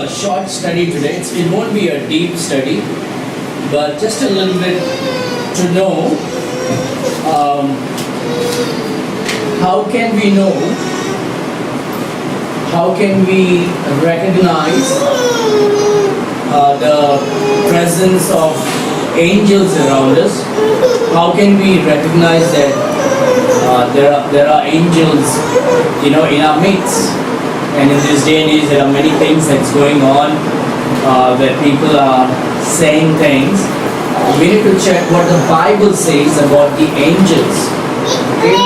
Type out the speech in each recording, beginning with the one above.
a short study today. It won't be a deep study, but just a little bit to know how can we know, how can we recognize the presence of angels around us. How can we recognize that there are angels, in our midst? And in this day and age, there are many things that's going on where people are saying things. We need to check what the Bible says about the angels. Okay?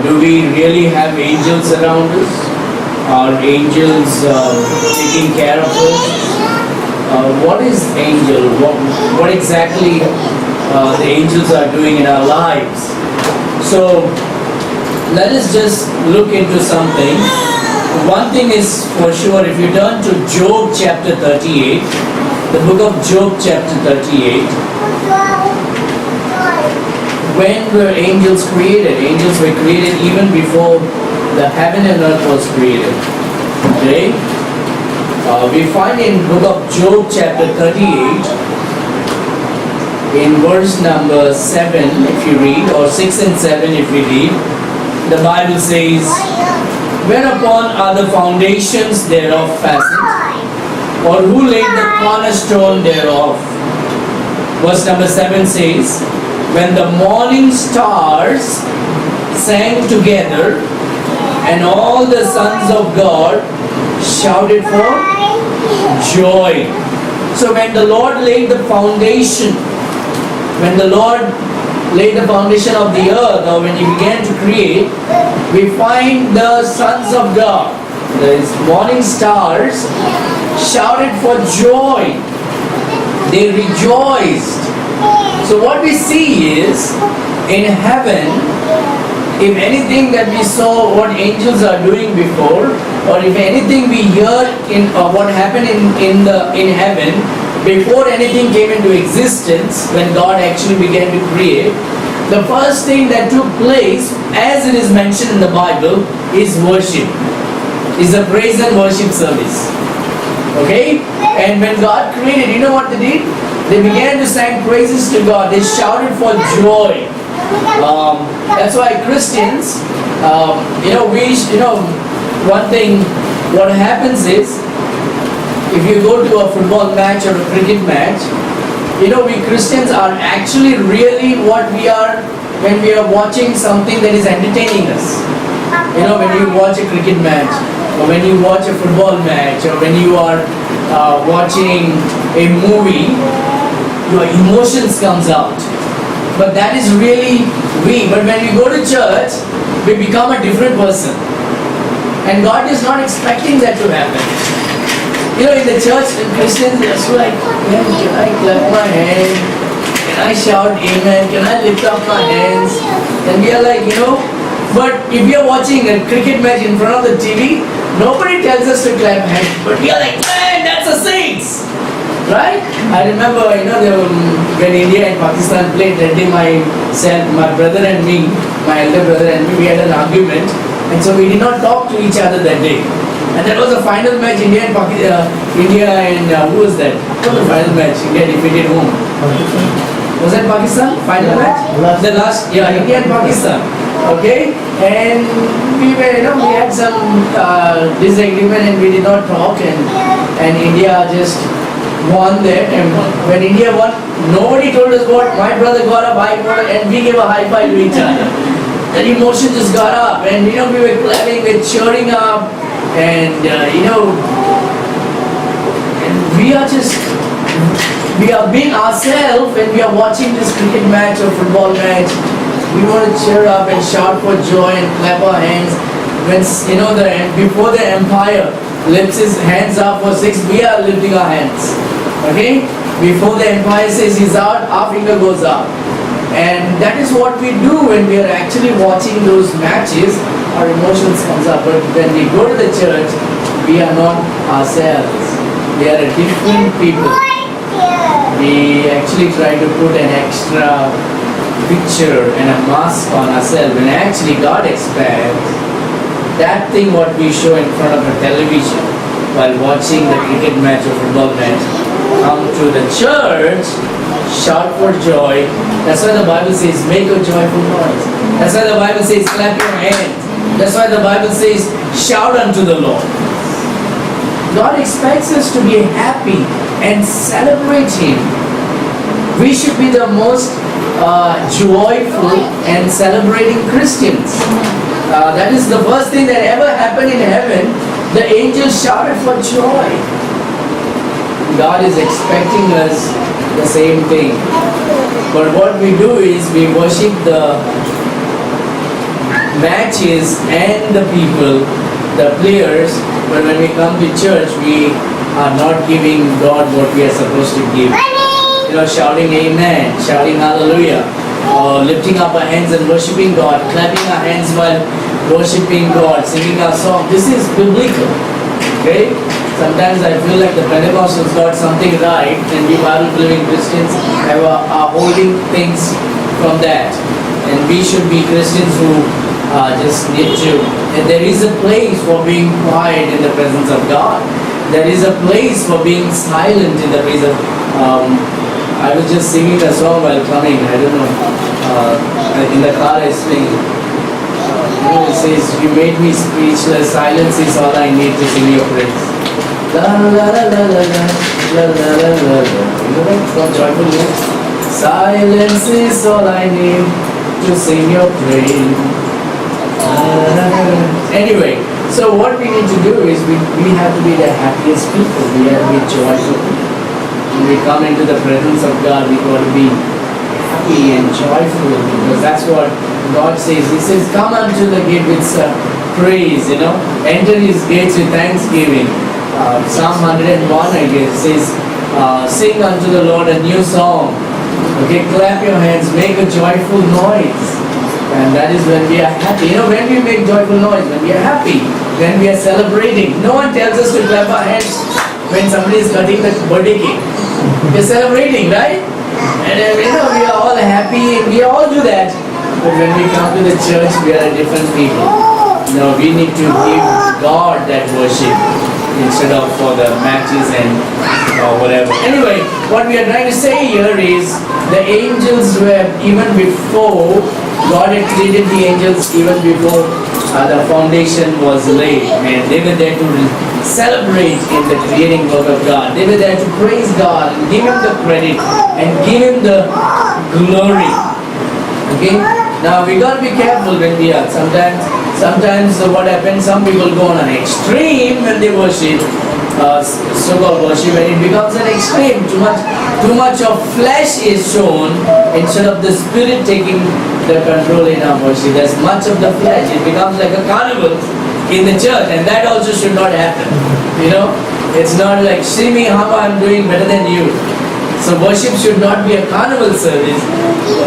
Do we really have angels around us? Are angels taking care of us? What is angel? What exactly the angels are doing in our lives? So let us just look into something. One thing is for sure, if you turn to Job chapter 38, the book of Job chapter 38, when were angels created? Angels were created even before the heaven and earth was created. Okay? We find in book of Job chapter 38, in verse number 7 if you read, or 6 and 7 if we read, the Bible says, "Whereupon are the foundations thereof fastened? Or who laid the cornerstone thereof?" Verse number 7 says, "When the morning stars sang together, and all the sons of God shouted for joy." So when the Lord laid the foundation, when the Lord laid the foundation of the earth, or when He began to create, we find the sons of God, the morning stars, shouted for joy. They rejoiced. So what we see is, in heaven, if anything that we saw what angels are doing before, or if anything we hear in what happened in heaven before anything came into existence, when God actually began to create, the first thing that took place, as it is mentioned in the Bible, is worship. Is a praise and worship service. Okay? And when God created, you know what they did? They began to sing praises to God. They shouted for joy. That's why Christians, one thing, what happens is, if you go to a football match or a cricket match, we Christians are actually really what we are when we are watching something that is entertaining us. When you watch a cricket match, or when you watch a football match, or when you are watching a movie, your emotions comes out. But that is really we. But when we go to church, we become a different person. And God is not expecting that to happen. In the church, Christians are just like, can I clap my hands? Can I shout amen? Can I lift up my hands? And we are like, but if we are watching a cricket match in front of the TV, nobody tells us to clap hands. But we are like, man, that's a six! Right? I remember, when India and Pakistan played, that day my brother and me, my elder brother and me, we had an argument. And so we did not talk to each other that day. And that was the final match, India and who was that? What was the final match? India defeated whom? Was that Pakistan? Final match? India and Pakistan. Okay? And we had some disagreement and we did not talk, and India just won that. And when India won, nobody told us what. My brother got up, and we gave a high five to each other. That emotion just got up, and we were clapping, we were cheering up, and and we are being ourselves when we are watching this cricket match or football match. We want to cheer up and shout for joy and clap our hands. When before the umpire lifts his hands up for six, we are lifting our hands. Okay? Before the umpire says he's out, our finger goes up. And that is what we do when we are actually watching those matches. Our emotions comes up. But when we go to the church, we are not ourselves. We are a different people. We actually try to put an extra picture and a mask on ourselves, when actually God expects that thing what we show in front of a television, while watching the cricket match or football match come to the church, shout for joy. That's why the Bible says, make a joyful noise. That's why the Bible says, clap your hands. That's why the Bible says, shout unto the Lord. God expects us to be happy and celebrate Him. We should be the most joyful and celebrating Christians. That is the first thing that ever happened in heaven. The angels shouted for joy. God is expecting us the same thing. But what we do is we worship the matches and the people, the players, but when we come to church, we are not giving God what we are supposed to give. You know, shouting amen, shouting hallelujah, or lifting up our hands and worshiping God, clapping our hands while worshiping God, singing our song. This is biblical. Okay? Sometimes I feel like the Pentecostals got something right and we Bible-believing Christians are holding things from that. And we should be Christians who just need to. And there is a place for being quiet in the presence of God. There is a place for being silent in the presence of I was just singing a song while coming. I don't know. In the car I sing. It says, you made me speechless. Silence is all I need to sing your praise. La la la la la la la la la la. You know that? From Joyful Notes. Silence is all I need to sing your praise. Anyway, so what we need to do is we have to be the happiest people. We have to be joyful. When we come into the presence of God, we got to be happy and joyful because that's what God says. He says, come unto the gate with praise, you know. Enter His gates with thanksgiving. Psalm 101, I guess, says, sing unto the Lord a new song. Okay, clap your hands, make a joyful noise. And that is when we are happy. You know, when we make joyful noise, when we are happy, when we are celebrating. No one tells us to clap our hands when somebody is cutting the birthday cake. We are celebrating, right? And you know, we are all happy, we all do that. But when we come to the church, we are a different people. You know, we need to give God that worship instead of for the matches and whatever. Anyway, what we are trying to say here is the angels were even before God had created the angels, even before the foundation was laid, and they were there to celebrate in the creating work of God. They were there to praise God and give Him the credit and give Him the glory. Okay? Now we got to be careful when we are. Sometimes what happens, some people go on an extreme when they worship, so-called worship, and it becomes an extreme. Too much of flesh is shown instead of the Spirit taking the control in our worship. There's much of the flesh. It becomes like a carnival in the church, and that also should not happen. You know, it's not like, see me how I'm doing better than you. So worship should not be a carnival service,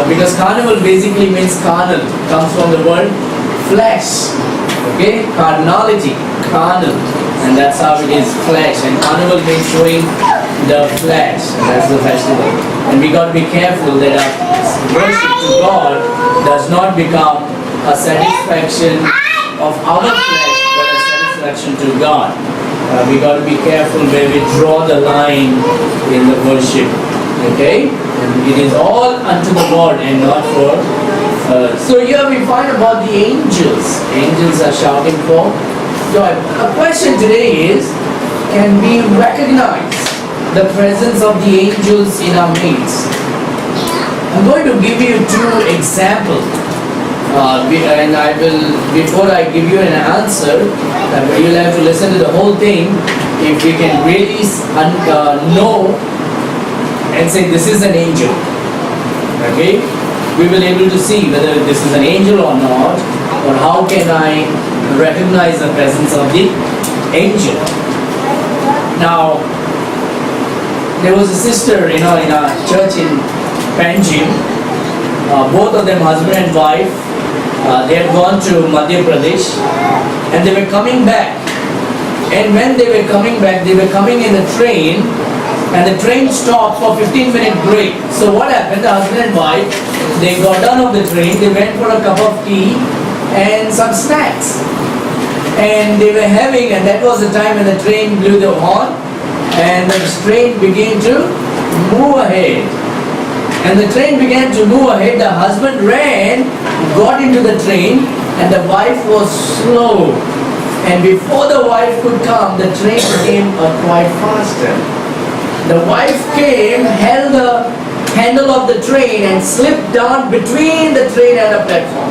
because carnival basically means carnal, comes from the word flesh. Okay, carnality, carnal, and that's how it is, flesh. And carnival means showing the flesh. That's the festival. And we got to be careful that our worship to God does not become a satisfaction of our flesh, but a satisfaction to God. We got to be careful where we draw the line in the worship. Okay? And it is all unto the Lord and not for so here we find about the angels. Angels are shouting for joy. A question today is, can we recognize the presence of the angels in our midst? I'm going to give you two examples. And I will, before I give you an answer, you'll have to listen to the whole thing. If we can really know and say this is an angel, okay, we will be able to see whether this is an angel or not, or how can I recognize the presence of the angel. Now, there was a sister, in our church in Panjim. Both of them, husband and wife, they had gone to Madhya Pradesh, and they were coming back. And when they were coming back, they were coming in a train, and the train stopped for 15-minute break. So what happened? The husband and wife, they got down of the train, they went for a cup of tea and some snacks. and they were having, and that was the time when the train blew the horn, and the train began to move ahead. And the train began to move ahead. The husband ran, got into the train, and the wife was slow. And before the wife could come, the train became quite faster. The wife came, held the handle of the train and slipped down between the train and the platform.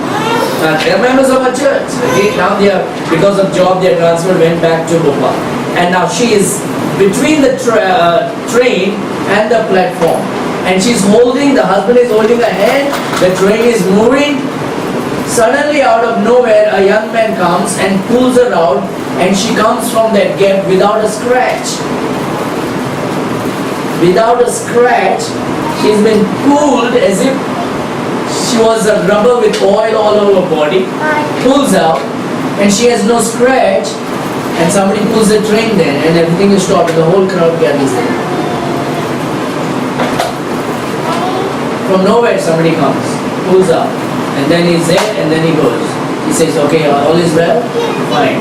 Now, they are members of our church. Okay? Now they are, because of job, they are transferred, went back to Bhopal. And now she is between the train and the platform. And she's holding, the husband is holding her hand, the train is moving. Suddenly out of nowhere, a young man comes and pulls her out, and she comes from that gap without a scratch. Without a scratch, she's been pulled as if she was a rubber with oil all over her body, pulls out, and she has no scratch, and somebody pulls the train there, and everything is stopped, and the whole crowd gathers there. From nowhere somebody comes, pulls up, and then he's there, and then he goes. He says, okay, all is well? Fine.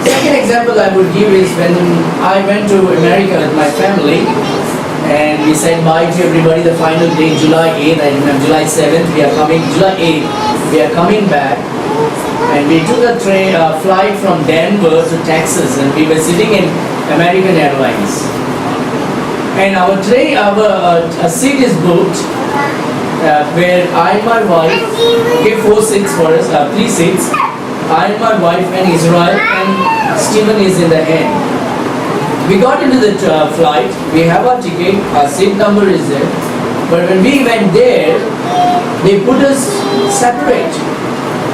Second example I would give is when I went to America with my family, and we said bye to everybody. The final day, July 8th, I remember, July 7th, we are coming, July 8th, we are coming back, and we took a flight from Denver to Texas, and we were sitting in American Airlines. And our train, a seat is booked where I and my wife, okay, 4 seats for us, 3 seats. I and my wife and Israel, and Stephen is in the end. We got into the flight, we have our ticket, our seat number is there. But when we went there, they put us separate.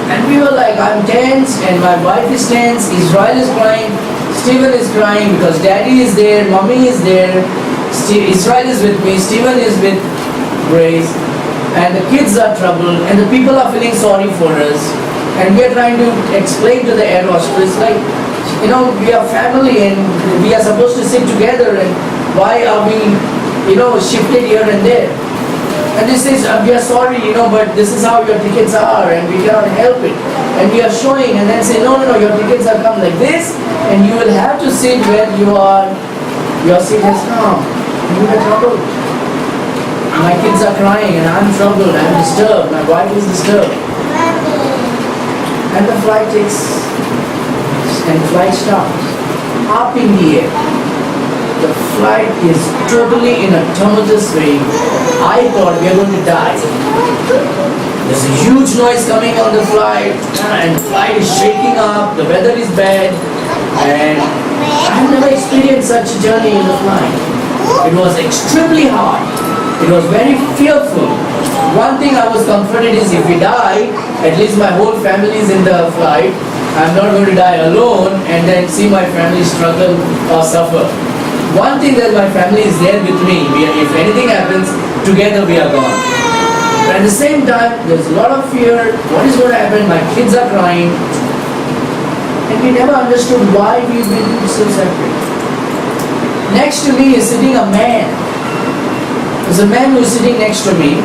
And we were like, I'm tense, and my wife is tense, Israel is crying, Stephen is crying because daddy is there, mommy is there. Israel is with me, Stephen is with Grace, and the kids are troubled, and the people are feeling sorry for us, and we are trying to explain to the air hostess, like, you know, we are family and we are supposed to sit together, and why are we, you know, shifted here and there? And they say, we are sorry, you know, but this is how your tickets are, and we cannot help it. And we are showing, and then say, no, your tickets are come like this, and you will have to sit where you are. Your seat has come. You are troubled. My kids are crying and I'm troubled. I'm disturbed. My wife is disturbed. And the flight starts. Up in the air. The flight is totally in a tumultuous way. I thought we are going to die. There's a huge noise coming on the flight, and the flight is shaking up. The weather is bad, and I have never experienced such a journey in the flight. It was extremely hard. It was very fearful. One thing I was comforted is if we die, at least my whole family is in the flight. I'm not going to die alone and then see my family struggle or suffer. One thing that my family is there with me. If anything happens, together we are gone. But at the same time, there's a lot of fear. What is going to happen? My kids are crying. And we never understood why we've been so separate. Next to me is sitting a man. There's a man who is sitting next to me,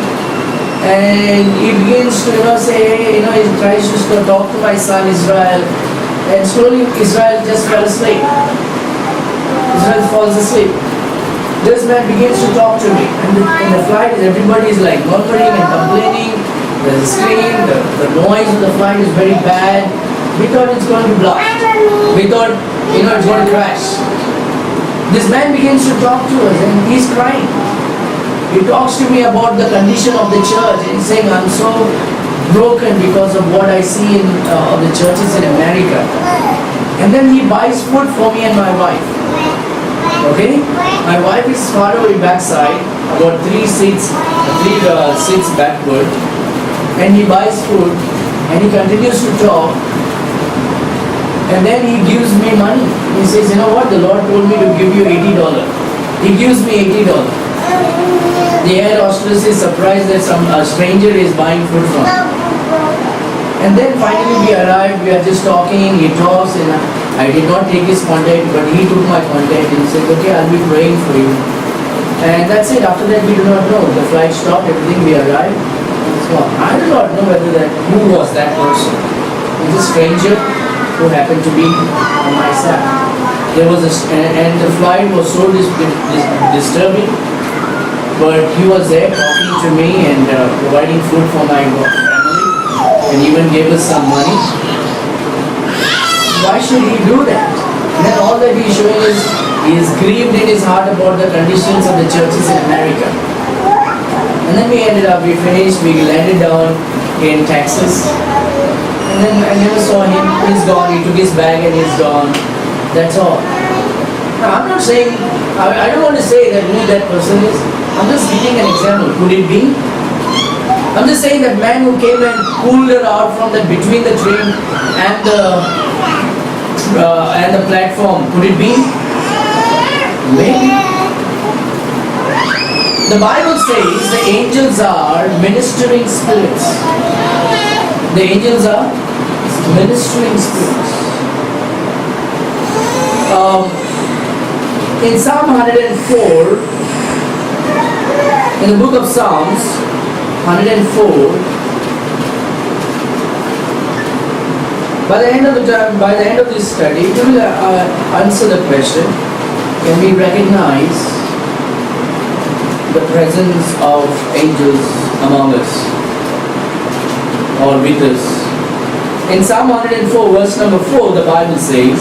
and he begins to say, he tries to talk to my son Israel, and slowly Israel just fell asleep. Israel falls asleep. This man begins to talk to me, and in the flight everybody is like murmuring and complaining. There's a scream, the noise of the flight is very bad. We thought it's going to blast. We thought, it's going to crash. This man begins to talk to us and he's crying. He talks to me about the condition of the church and saying, I'm so broken because of what I see in the churches in America. And then he buys food for me and my wife. Okay? My wife is far away backside, about 3 seats backward. And he buys food and he continues to talk. And then he gives me money. He says, you know what, the Lord told me to give you $80. He gives me $80. The air hostess is surprised that a stranger is buying food from him. And then finally we arrived, we are just talking, he talks, and I did not take his contact, but he took my contact and he said, okay, I'll be praying for you. And that's it. After that we do not know. The flight stopped, everything, we arrived. Well, I do not know who was that person. It was a stranger who happened to be on my side. There was and the flight was so disturbing, but he was there talking to me and providing food for my family, and even gave us some money. Why should he do that? And then all that he is showing is he is grieved in his heart about the conditions of the churches in America. And then we finished, we landed down in Texas. And then I never saw him, he's gone, he took his bag and he's gone. That's all. Now, I'm not saying, I don't want to say that who that person is. I'm just giving an example. Could it be? I'm just saying that man who came and pulled her out from between the train and the platform, could it be? Maybe. The Bible says the angels are ministering spirits. The angels are ministering spirits. In Psalm 104, in the book of Psalms, 104, by the end of this study, we will answer the question: can we recognize the presence of angels among us or with us? In Psalm 104, verse number 4, the Bible says,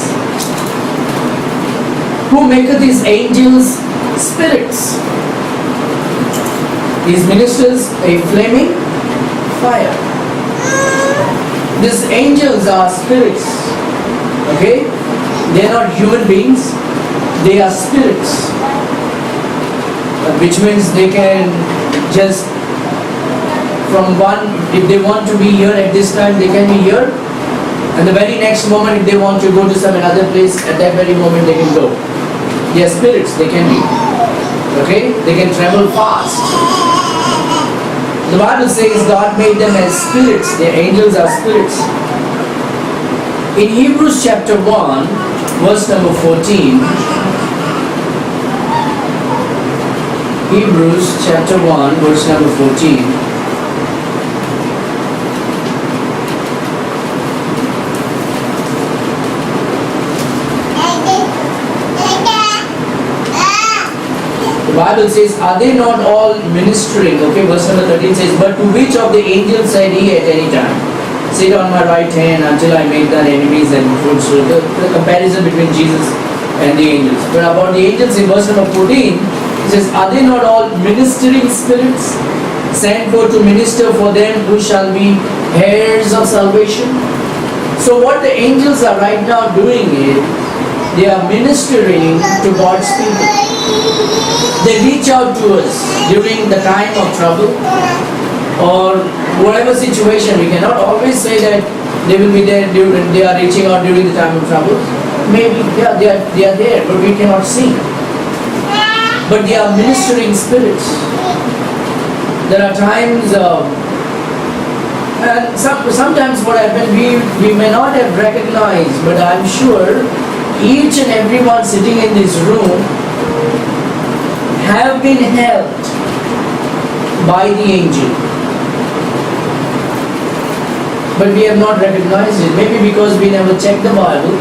"Who maketh his angels spirits, his ministers a flaming fire." These angels are spirits, okay? They are not human beings, they are spirits, which means they can just from one, if they want to be here at this time, they can be here, and the very next moment, if they want to go to some another place, at that very moment they can go. They are spirits, they can be, okay? They can travel fast. The Bible says God made them as spirits. The angels are spirits. In Hebrews chapter 1, verse number 14, Hebrews chapter 1, verse number 14. The Bible says, "Are they not all ministering?" Okay, verse number 13 says, "But to which of the angels said he at any time, sit on my right hand until I make thine enemies and footstool?" The comparison between Jesus and the angels. But about the angels in verse number 14, it says, "Are they not all ministering spirits, sent forth to minister for them who shall be heirs of salvation?" So what the angels are right now doing is, they are ministering to God's people. They reach out to us during the time of trouble or whatever situation. We cannot always say that they will be there during, they are reaching out during the time of trouble. Maybe they are there, but we cannot see. But they are ministering spirits. There are times, and sometimes what happens, we may not have recognized, but I'm sure each and everyone sitting in this room have been helped by the angel. But we have not recognized it. Maybe because we never checked the Bible.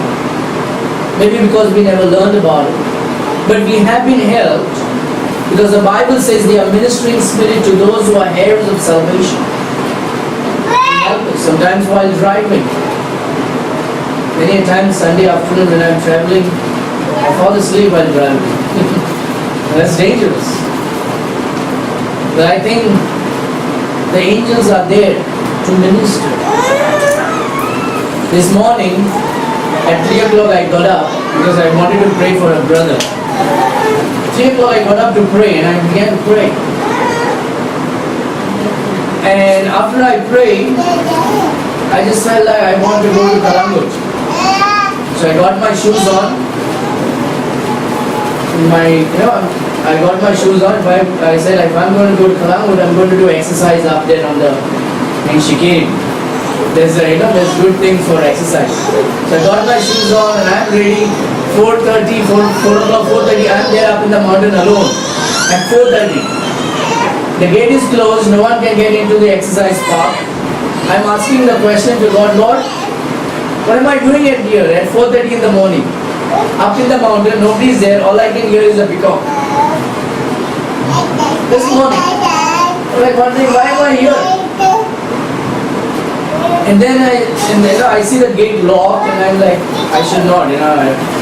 Maybe because we never learned about it. But we have been helped because the Bible says they are ministering spirit to those who are heirs of salvation. They help us sometimes while driving. Many a time Sunday afternoon when I'm traveling, I fall asleep while driving. That's dangerous. But I think the angels are there to minister. This morning at 3 o'clock I got up because I wanted to pray for a brother. 3 o'clock I got up to pray and I began to pray. And after I prayed, I just felt like I want to go to Kalangut. So I got my shoes on. I got my shoes on. I said, if I'm going to go to Kalangut, I'm going to do exercise up there in Shikari. There's good things for exercise. So I got my shoes on and I'm ready. 4 o'clock, 4:30, I'm there up in the mountain alone at 4:30. The gate is closed, no one can get into the exercise park. I'm asking the question to God, Lord, what am I doing at here at 4:30 in the morning? Up in the mountain, nobody's there, all I can hear is a peacock. This morning. I'm like wondering, why am I here? And then I see the gate locked and I'm like, I should not, it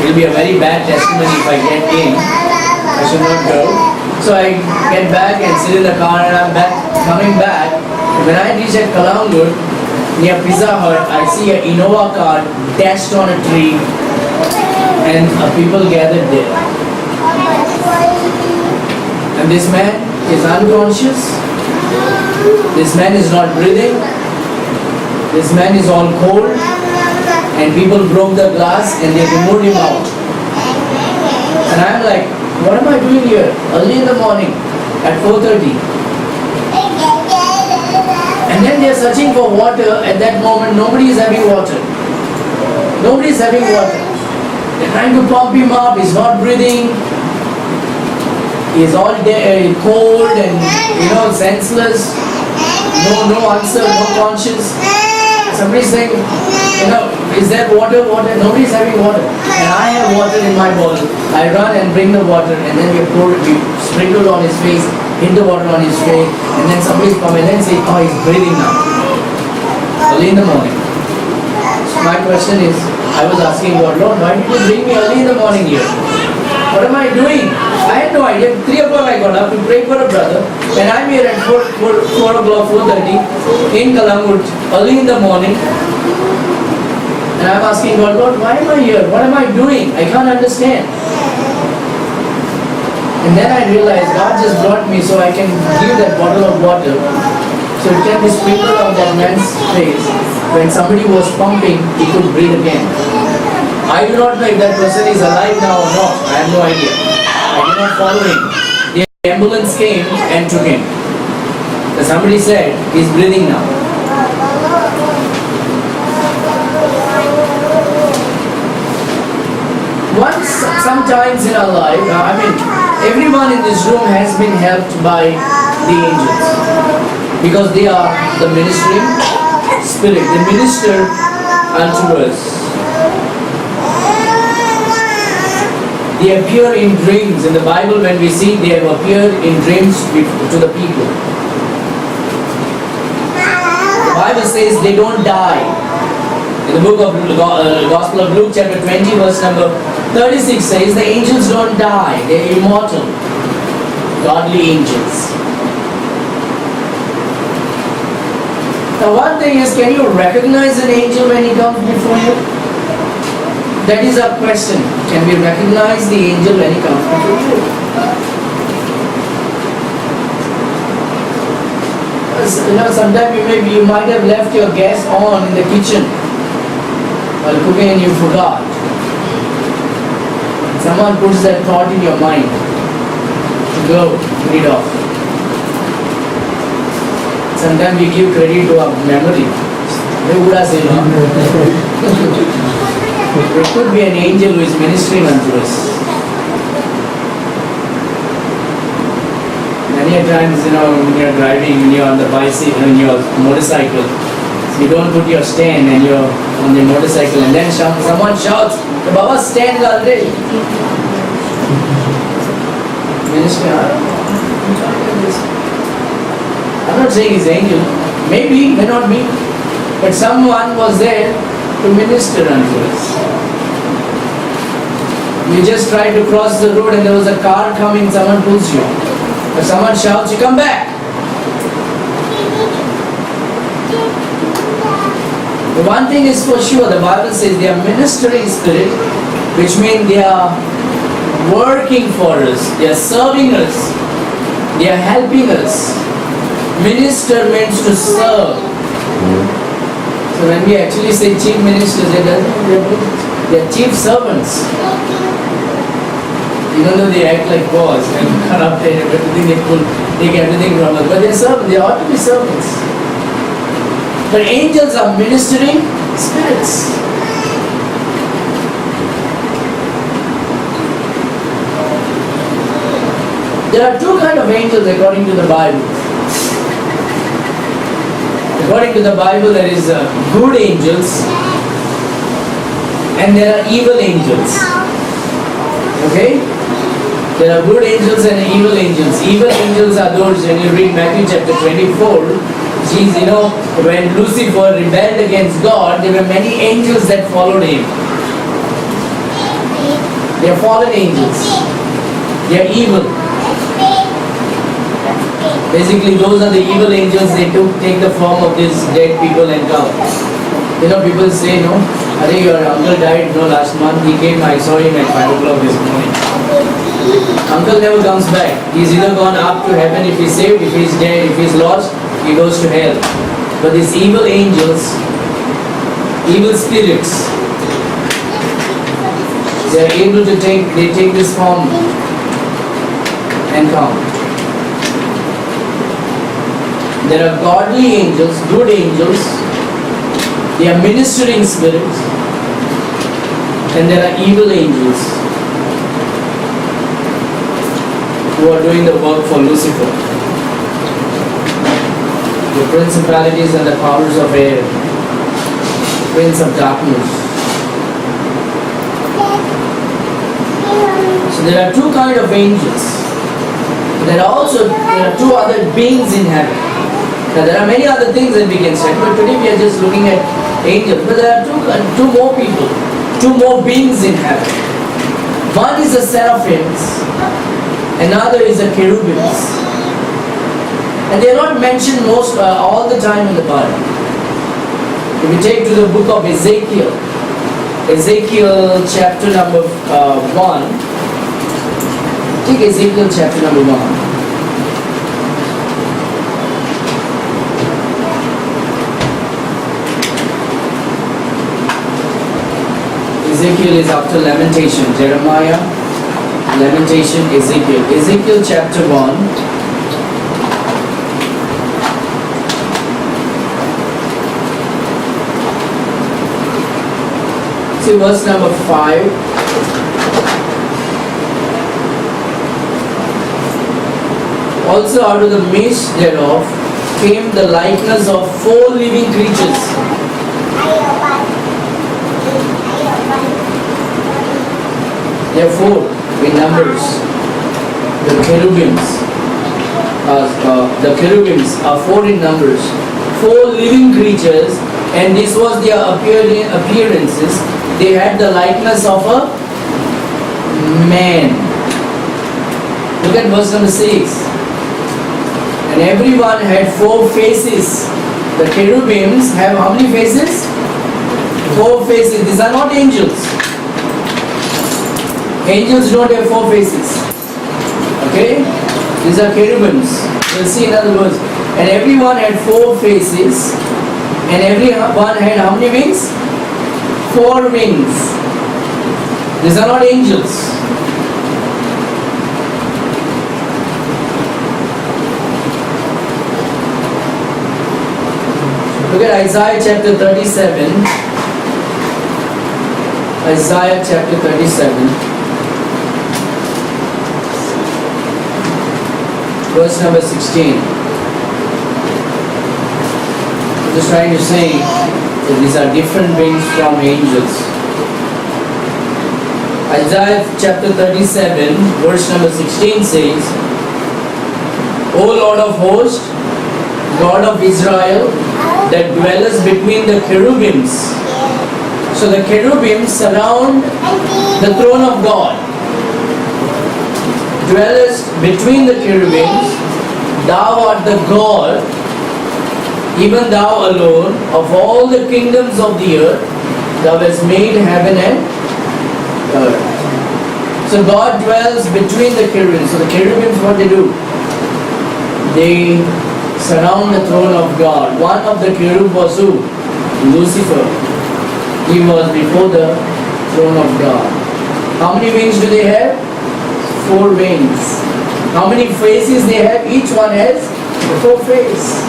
will be a very bad testimony if I get in. I should not go. So I get back and sit in the car and I'm coming back. When I reach at Kalangur, near Pizza Hut, I see an Innova car dashed on a tree and people gathered there. And this man is unconscious. This man is not breathing. This man is all cold. And people broke the glass and they removed him out. And I'm like, what am I doing here? Early in the morning at 4:30. And then they're searching for water. At that moment, nobody is having water. Nobody is having water. They're trying to pump him up. He's not breathing. He's all cold and senseless. No answer, no conscience. Somebody's saying, is there water? Nobody's having water. And I have water in my bottle. I run and bring the water and then we sprinkle on his face, hit the water on his face, and then somebody's come and then say, oh, he's breathing now. Early in the morning. My question is, I was asking God, Lord, why did you bring me early in the morning here? What am I doing? I had no idea. 3 o'clock I got up to pray for a brother. And I'm here at 4 o'clock, 4:30 in Kalangur, early in the morning. And I'm asking God, Lord, why am I here? What am I doing? I can't understand. And then I realized God just brought me so I can give that bottle of water. So it can be sprinkled on that man's face. When somebody was pumping, he could breathe again. I do not know if that person is alive now or not. I have no idea. I did not follow him. The ambulance came and took him. So somebody said, he's breathing now. Sometimes in our life, everyone in this room has been helped by the angels. Because they are the ministering spirit. They minister unto us. They appear in dreams. In the Bible, when we see they have appeared in dreams to the people. The Bible says they don't die. In the book of Gospel of Luke, chapter 20, verse number 36 says the angels don't die. They are immortal. Godly angels. Now one thing is, can you recognize an angel when he comes before you? That is our question. Can we recognize the angel when he comes before you? Sometimes you might have left your gas on in the kitchen while cooking and you forgot. Someone puts that thought in your mind to go, turn it off. Sometimes we give credit to our memory. There could be an angel who is ministering unto us. Many a times, when you're driving, when you're on the bicycle, on your motorcycle, you don't put your stand and you're on the motorcycle and then someone shouts, "The Baba stand already." Minister, I'm not saying he's angel. Maybe, may not be. But someone was there to minister unto us. You just try to cross the road and there was a car coming, someone pulls you. Or someone shouts, you come back. The one thing is for sure, the Bible says they are ministering spirit, which means they are working for us, they are serving us, they are helping us. Minister means to serve. So when we actually say chief ministers, they are chief servants. Even though they act like boss and corrupt and everything, they take everything from us. But they are servants, they ought to be servants. But angels are ministering spirits. There are two kinds of angels according to the Bible. According to the Bible, there is good angels and there are evil angels. Okay? There are good angels and evil angels. Evil angels are those, when you read Matthew chapter 24, when Lucifer rebelled against God, there were many angels that followed him. They are fallen angels. They are evil. Basically, those are the evil angels. They take the form of these dead people and come. People say, no, I think your uncle died last month. He came, I saw him at 5 o'clock this morning. Uncle never comes back. He's either gone up to heaven if he's saved, if he's dead, if he's lost, he goes to hell. But these evil angels, evil spirits, they are able to take this form and come. There are godly angels, good angels, they are ministering spirits, and there are evil angels who are doing the work for Lucifer. The principalities and the powers of air, prince of darkness. So there are two kinds of angels. There are two other beings in heaven. Now there are many other things that we can study, but today we are just looking at angels. But there are two more people, two more beings in heaven. One is the seraphims, another is the cherubims. And they are not mentioned all the time in the Bible. If we take to the book of Ezekiel, Ezekiel chapter number 1. Take Ezekiel chapter number 1. Ezekiel is after Lamentation. Jeremiah, Lamentation, Ezekiel. Ezekiel chapter 1. See verse number 5. Also out of the midst thereof came the likeness of 4 living creatures. There are 4 in numbers. The cherubims are 4 in numbers. 4 living creatures, and this was their appearances. They had the likeness of a man. Look at verse number 6. And everyone had 4 faces. The cherubims have how many faces? 4 faces. These are not angels. Angels don't have 4 faces. Okay? These are cherubims. We'll see in other words. And everyone had 4 faces. And everyone had how many wings? 4 wings. These are not angels. Look at Isaiah chapter 37. Isaiah chapter 37. Verse number 16. I'm just trying to say that these are different beings from angels. Isaiah chapter 37, verse number 16 says, O Lord of hosts, God of Israel, that dwellest between the cherubims. So the cherubims surround the throne of God. Dwellest between the cherubims, thou art the God, even thou alone, of all the kingdoms of the earth, thou hast made heaven and earth. So God dwells between the cherubims. So the cherubims, what they do? They surround the throne of God. One of the cherub was who? Lucifer. He was before the throne of God. How many wings do they have? 4 wings. How many faces they have? Each one has 4 faces.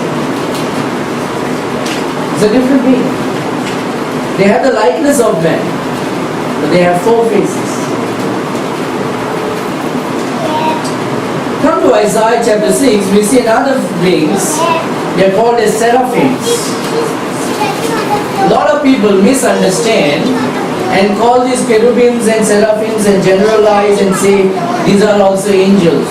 It's a different being. They have the likeness of man, but they have 4 faces. Come to Isaiah chapter 6, we see another beings They are called as seraphims. A lot of people misunderstand and call these cherubims and seraphims and generalize and say these are also angels.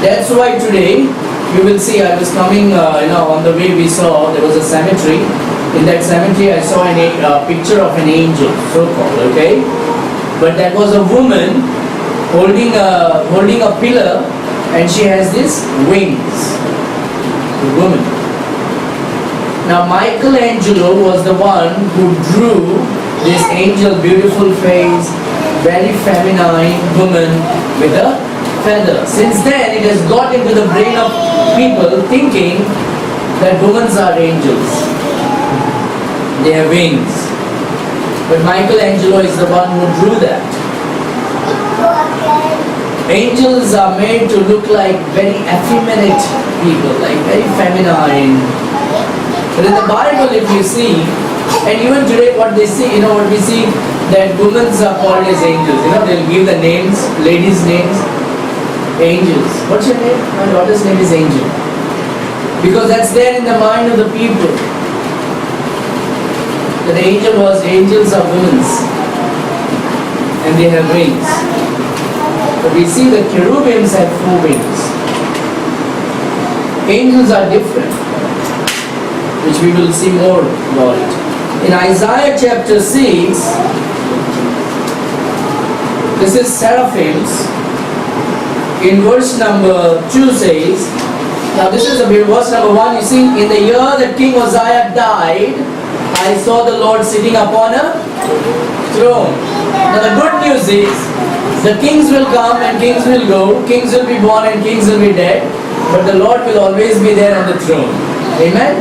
That's why today you will see, I was coming, on the way we saw, there was a cemetery. In that cemetery I saw a picture of an angel, so-called, okay? But that was a woman holding a pillar, and she has these wings. The woman. Now Michelangelo was the one who drew this angel, beautiful face, very feminine woman with a feather. Since then it has got into the brain of people thinking that women are angels. They have wings. But Michelangelo is the one who drew that. Angels are made to look like very effeminate people, like very feminine. But in the Bible, if you see, and even today what they see, what we see, that women are called as angels. They'll give the names, ladies' names, angels. What's your name? My daughter's name is Angel. Because that's there in the mind of the people. That the angels are women. And they have wings. But we see the cherubims have 4 wings. Angels are different, which we will see more about it. In Isaiah chapter 6, this is seraphims. In verse number 2 says, now this is verse number 1, you see, in the year that King Uzziah died, I saw the Lord sitting upon a throne. Now the good news is, the kings will come and kings will go, kings will be born and kings will be dead, but the Lord will always be there on the throne. Amen?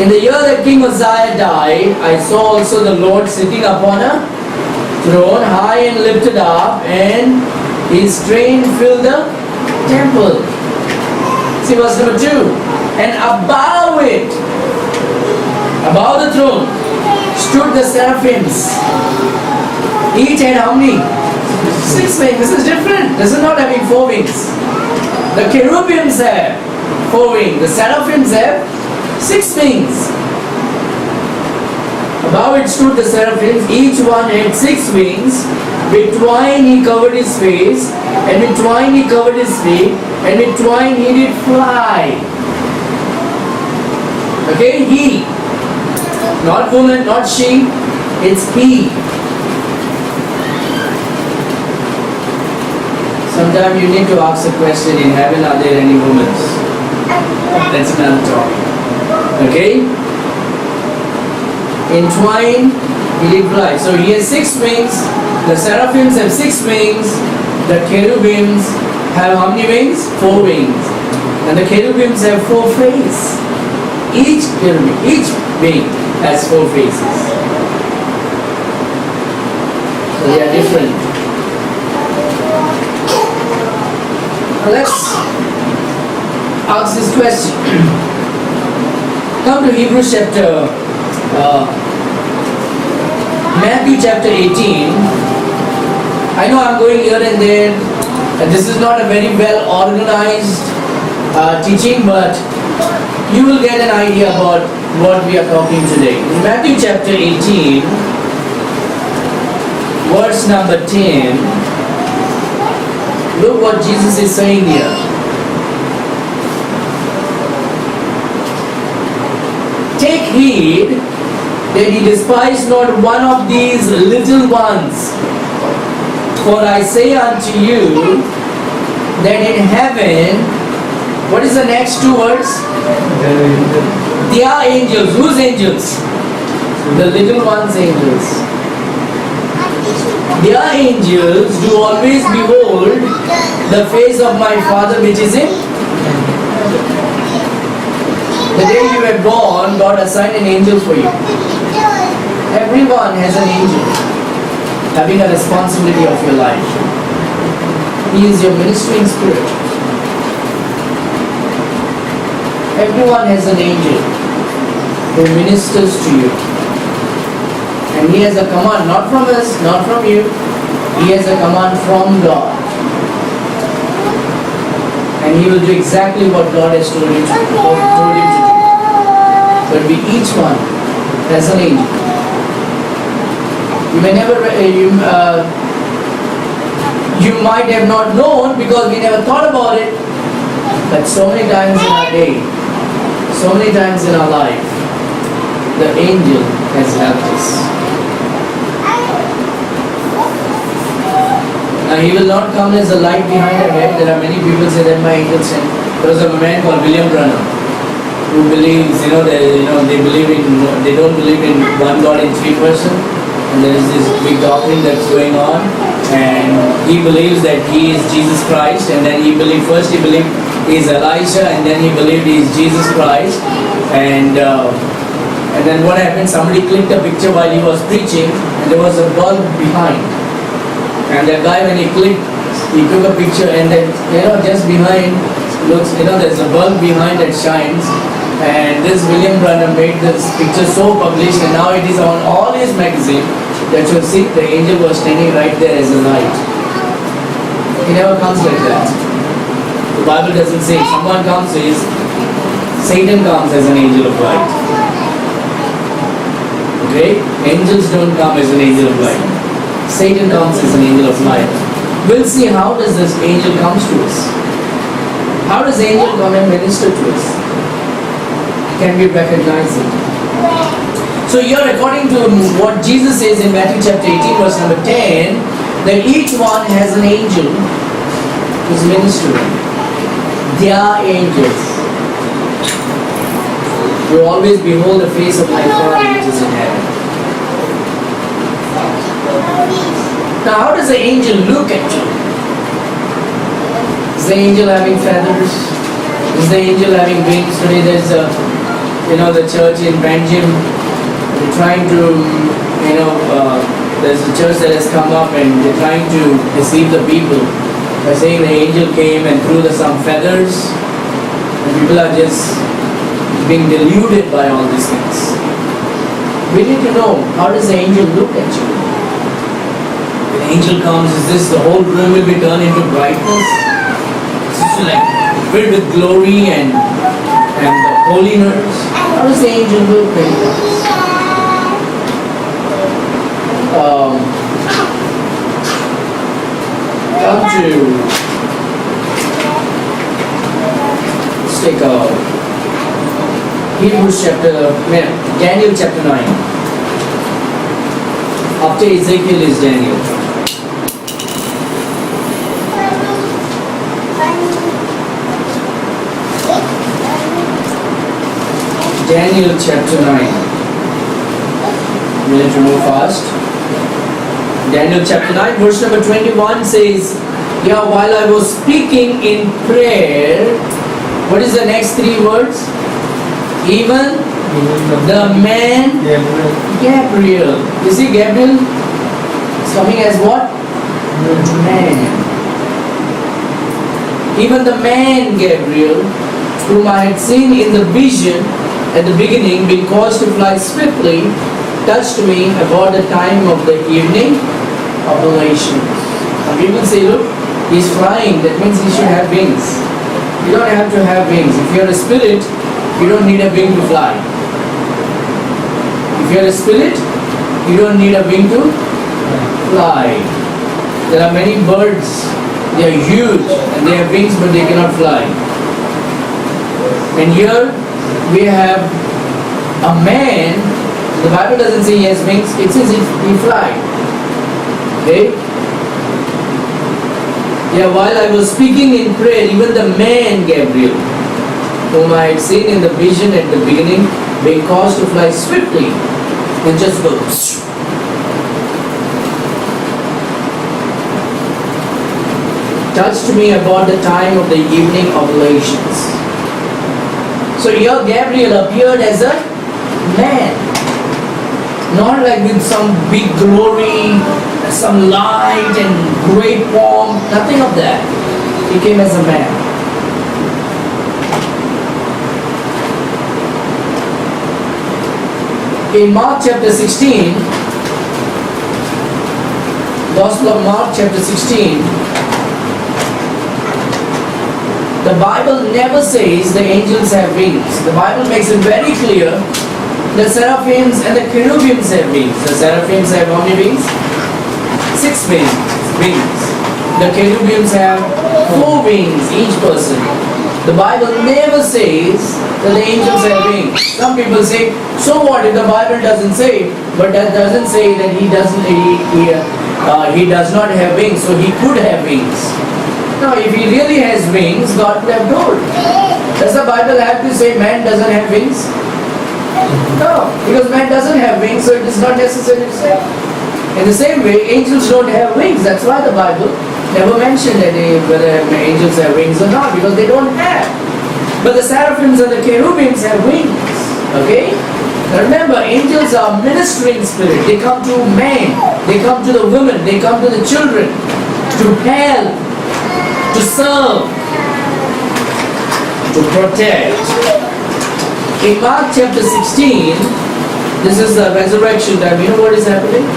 In the year that King Uzziah died, I saw also the Lord sitting upon a throne, high and lifted up, and his train filled the temple. See verse number 2. And above it, above the throne, stood the seraphims. Each had how many? 6 wings. This is different. This is not having 4 wings. The cherubims have 4 wings. The seraphims have 6 wings. Above it stood the seraphims. Each one had 6 wings. With twine he covered his face, and with twine he covered his feet, and with twine he did fly. Okay, he. Not woman, not she. It's he. Sometimes you need to ask a question, in heaven are there any women? That's another topic. Okay? In twine, he did fly. So he has 6 wings. The seraphims have 6 wings. The cherubims have how many wings? 4 wings. And the cherubims have 4 faces. Each cherubim, each wing has 4 faces. So they are different. Now let's ask this question. Come to Hebrews chapter, Matthew chapter 18. I know I'm going here and there. This is not a very well organized teaching, but you will get an idea about what we are talking today. In Matthew chapter 18, verse number 10, look what Jesus is saying here. Take heed that ye despise not one of these little ones. For I say unto you that in heaven, what is the next 2 words? They are angels. Whose angels? The little ones' angels. They are angels who always behold the face of my Father which is in heaven. The day you were born, God assigned an angel for you. Everyone has an angel having a responsibility of your life. He is your ministering spirit. Everyone has an angel who ministers to you. And he has a command, not from us, not from you. He has a command from God. and he will do exactly what God has told him to do. But we each one has an angel. You may never, you might have not known because we never thought about it. But so many times in our day, so many times in our life, the angel has helped us. Now he will not come as a light behind our head. There are many people say that my angel sent. There was a man called William Branham who believes, they don't believe in one God in three persons. And there is this big doctrine that's going on, and he believes that he is Jesus Christ, and then first he believed he is Elijah, and then he believed he is Jesus Christ, and then what happened? Somebody clicked a picture while he was preaching, and there was a bulb behind, and that guy, when he clicked, he took a picture, and then just behind looks, there's a bulb behind that shines. And this William Branham made this picture so published, and now it is on all his magazine that you'll see the angel was standing right there as a light. He never comes like that. The Bible doesn't say someone comes, says Satan comes as an angel of light. Okay? Angels don't come as an angel of light. Satan comes as an angel of light. We'll see how does this angel comes to us. How does angel come and minister to us? Can we recognize it? So here, according to what Jesus says in Matthew chapter 18 verse number 10, that each one has an angel who's ministering. They are angels. You always behold the face of my Father which is in heaven. Now how does the angel look at you? Is the angel having feathers? Is the angel having wings? Today there's the church in Belgium, they're trying to, there's a church that has come up and they're trying to deceive the people by saying the angel came and threw some feathers, and people are just being deluded by all these things. We need to know, how does the angel look at you? When the angel comes, is this the whole room will be turned into brightness? Is this like filled with glory and holiness? How does the angel look when he comes? Come to, let's take Daniel chapter 9. After Ezekiel is Daniel. Daniel chapter 9. We need to move fast. Daniel chapter 9 verse number 21 says, while I was speaking in prayer, what is the next three words? Even the man Gabriel. You see Gabriel is coming as what? Man. Even the man Gabriel, whom I had seen in the vision at the beginning, being caused to fly swiftly, touched me about the time of the evening oblations. Some people say, look, he's flying, that means he should have wings. You don't have to have wings. If you're a spirit, you don't need a wing to fly. If you're a spirit, you don't need a wing to fly. There are many birds, they are huge and they have wings but they cannot fly. And here we have a man, the Bible doesn't say he has wings, it says he flies. Okay? While I was speaking in prayer, even the man Gabriel, whom I had seen in the vision at the beginning, being caused to fly swiftly, and just go. Touched me about the time of the evening oblations. So here Gabriel appeared as a man. Not like with some big glory, some light and great pomp, nothing of that. He came as a man. In Mark chapter 16, Gospel of Mark chapter 16, the The Bible never says the angels have wings. The Bible makes it very clear the seraphims and the cherubims have wings. The seraphims have how many wings? 6 wings. The cherubims have 4 wings each person. The Bible never says that the angels have wings. Some people say, so what if the Bible doesn't say, but that doesn't say that he does not have wings, so he could have wings. Now, if he really has wings, God would have told. Does the Bible have to say man doesn't have wings? No, because man doesn't have wings, so it is not necessary to say. In the same way, angels don't have wings. That's why the Bible never mentioned whether angels have wings or not, because they don't have. But the seraphims and the cherubims have wings. Okay? Now remember, angels are ministering spirits. They come to men, they come to the women, they come to the children, to help, to serve, to protect. In Mark chapter 16, this is the resurrection time. You know what is happening?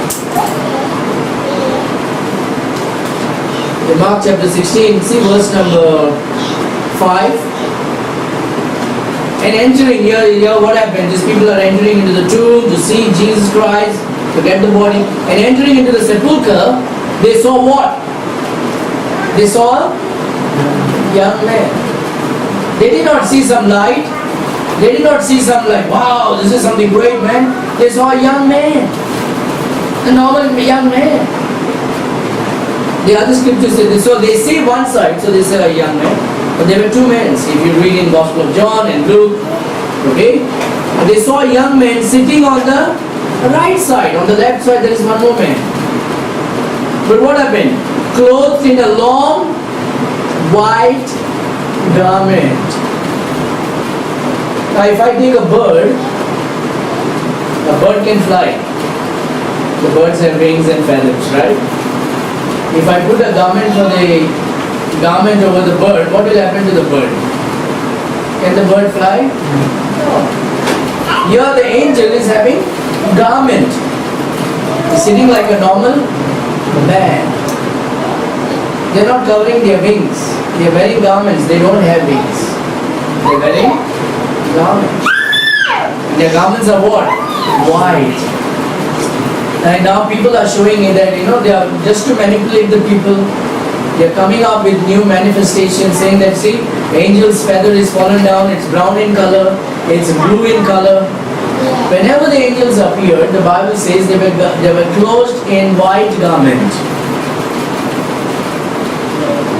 In Mark chapter 16, see verse number 5. And entering here what happened? These people are entering into the tomb to see Jesus Christ, to get the body. And entering into the sepulchre, they saw what? They saw a young man. They did not see some light. They did not see some like, wow, this is something great, man. They saw a young man. A normal young man. The other scriptures say this. So they see one side, so they say a young man. But there were 2 men. If you read in Gospel of John and Luke, okay? They saw a young man sitting on the right side. On the left side there is one more man. But what happened? Clothed in a long white garment. Now if I take a bird can fly. The birds have wings and feathers, right? If I put a garment over the bird, what will happen to the bird? Can the bird fly? No. Here the angel is having garment. He's sitting like a normal man. They are not covering their wings. They are wearing garments. They don't have wings. They are wearing garments. Their garments are what? White. And now people are showing it that, they are just to manipulate the people. They are coming up with new manifestations saying that, see, angel's feather is fallen down, it's brown in color, it's blue in color. Whenever the angels appeared, the Bible says they were clothed in white garment.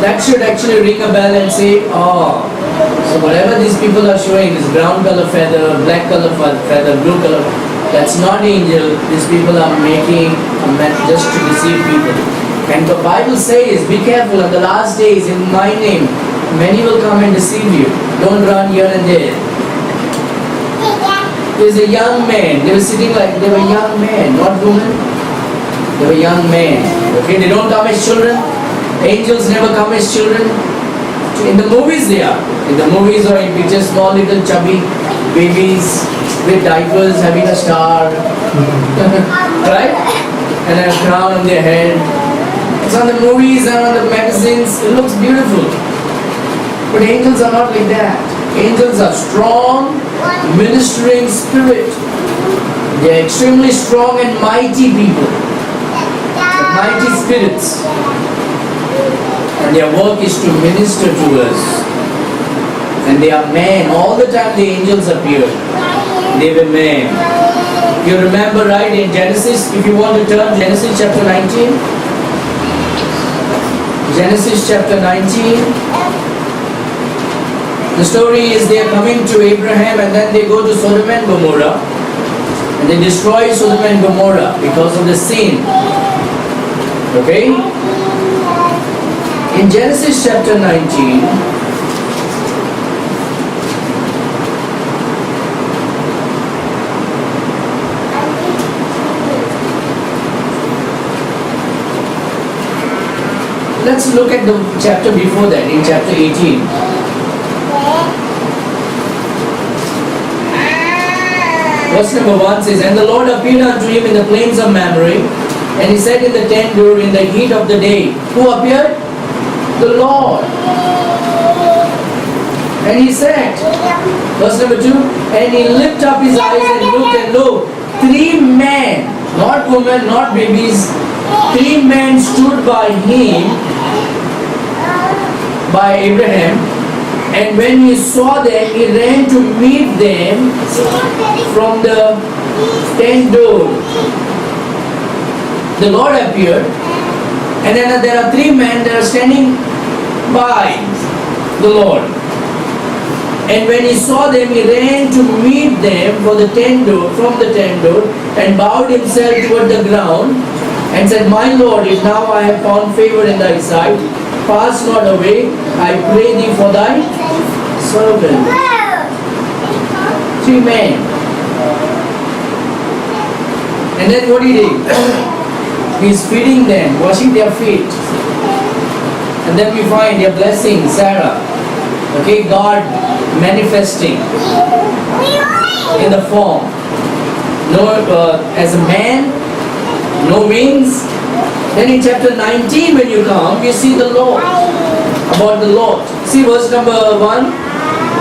That should actually ring a bell and say, oh, so whatever these people are showing is brown color feather, black color feather, blue color, that's not angel. These people are making a method just to deceive people. And the Bible says, be careful, in the last days, in my name, many will come and deceive you. Don't run here and there. There's a young man. They were sitting like, they were young men, not women. They were young men. Okay, they don't come as children. Angels never come as children. In the movies they are. In the movies or in pictures, small little chubby babies with diapers having a star. Right? And a crown on their head. It's on the movies and on the magazines. It looks beautiful. But angels are not like that. Angels are strong, ministering spirit. They are extremely strong and mighty people. Mighty spirits. And their work is to minister to us. And they are men. All the time the angels appeared. They were men. You remember, right, in Genesis, if you want to turn Genesis chapter 19. Genesis chapter 19. The story is they are coming to Abraham and then they go to Sodom and Gomorrah. And they destroy Sodom and Gomorrah because of the sin. Okay? In Genesis chapter 19, let's look at the chapter before that, in chapter 18. Verse number 1 says, and the Lord appeared unto him in the plains of Mamre, and he sat in the tent door in the heat of the day. Who appeared? The Lord. And he said, verse number 2, and he lifted up his eyes and looked, and lo, 3 men, not women, not babies, 3 men stood by him, by Abraham. And when he saw them, he ran to meet them from the tent door. The Lord appeared, and then there are 3 men that are standing by the Lord. And when he saw them, he ran to meet them from the tent door, and bowed himself toward the ground, and said, My Lord, if now I have found favor in thy sight, pass not away, I pray thee for thy servant. 3 men. And then what he did? He's feeding them, washing their feet. And then we find their blessing, Sarah. Okay, God manifesting in the form. As a man, no wings. Then in chapter 19 when you come, you see the Lord. About the Lord. See verse number 1.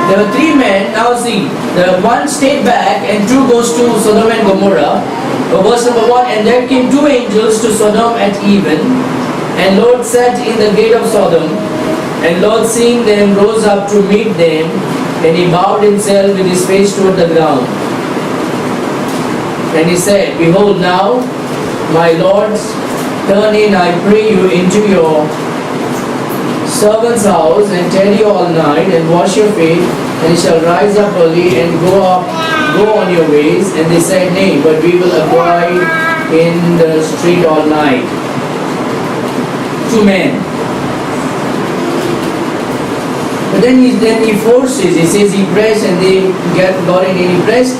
There were 3 men. Now see, the 1 stayed back and 2 goes to Sodom and Gomorrah. Verse number 1, and there came 2 angels to Sodom at even, and Lot sat in the gate of Sodom, and Lot seeing them rose up to meet them, and he bowed himself with his face toward the ground. And he said, Behold now, my lords, turn in, I pray you, into your servant's house, and tarry all night, and wash your feet, and you shall rise up early, and go on your ways. And they said, Nay, but we will abide in the street all night. 2 men. But then he forces, he says he pressed, and they got in, and he pressed